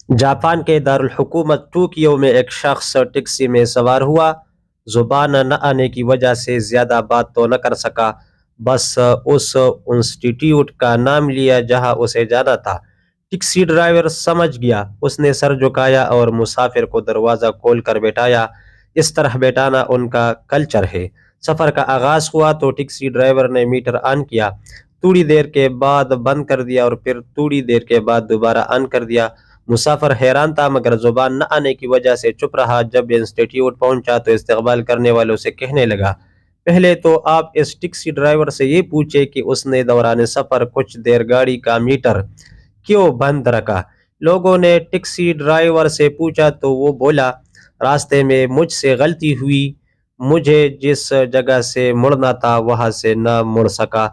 Japan کے دارالحکومت Tokyo میں ایک شخص ٹیکسی میں سوار ہوا۔ زبان نہ آنے کی وجہ سے زیادہ بات تو نہ کر سکا، بس اس انسٹیٹیوٹ کا نام لیا جہاں اسے جانا تھا۔ ٹیکسی ڈرائیور سمجھ گیا، اس نے سر جھکایا اور مسافر کو دروازہ کھول کر بٹھایا۔ اس طرح بیٹھانا ان کا کلچر ہے۔ سفر کا آغاز ہوا تو ٹیکسی ڈرائیور نے میٹر آن کیا، تھوڑی دیر کے بعد بند کر دیا اور پھر تھوڑی دیر کے بعد دوبارہ آن کر دیا۔ مسافر حیران تھا مگر زبان نہ آنے کی وجہ سے چپ رہا۔ جب انسٹیٹیوٹ پہنچا تو استقبال کرنے والوں سے کہنے لگا، پہلے تو آپ اس ٹیکسی ڈرائیور سے یہ پوچھے کہ اس نے دوران سفر کچھ دیر گاڑی کا میٹر کیوں بند رکھا۔ لوگوں نے ٹیکسی ڈرائیور سے پوچھا تو وہ بولا، راستے میں مجھ سے غلطی ہوئی، مجھے جس جگہ سے مڑنا تھا وہاں سے نہ مڑ سکا،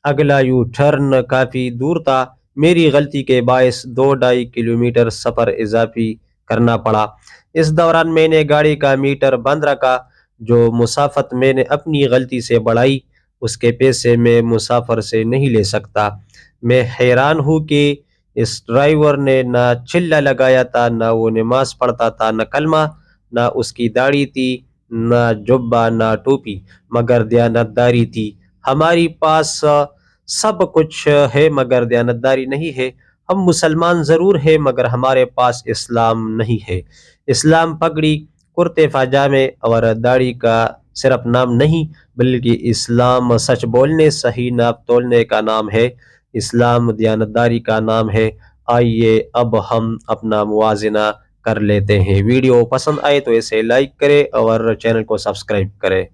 اگلا یو ٹرن کافی دور تھا، میری غلطی کے باعث 2.5 کلومیٹر سفر اضافی کرنا پڑا۔ اس دوران میں نے گاڑی کا میٹر بند رکھا، جو مسافت میں نے اپنی غلطی سے بڑھائی، اس کے پیسے میں مسافر سے نہیں لے سکتا۔ میں حیران ہوں کہ اس ڈرائیور نے نہ چلا لگایا تھا، نہ وہ نماز پڑھتا تھا، نہ کلمہ، نہ اس کی داڑھی تھی، نہ جبہ، نہ ٹوپی، مگر دیانتداری تھی۔ ہماری پاس سب کچھ ہے مگر دیانتداری نہیں ہے۔ ہم مسلمان ضرور ہیں مگر ہمارے پاس اسلام نہیں ہے۔ اسلام پگڑی، کرتے پاجامے اور داڑھی کا صرف نام نہیں، بلکہ اسلام سچ بولنے، صحیح ناپ تولنے کا نام ہے۔ اسلام دیانتداری کا نام ہے۔ آئیے اب ہم اپنا موازنہ کر لیتے ہیں۔ ویڈیو پسند آئے تو اسے لائک کریں اور چینل کو سبسکرائب کریں۔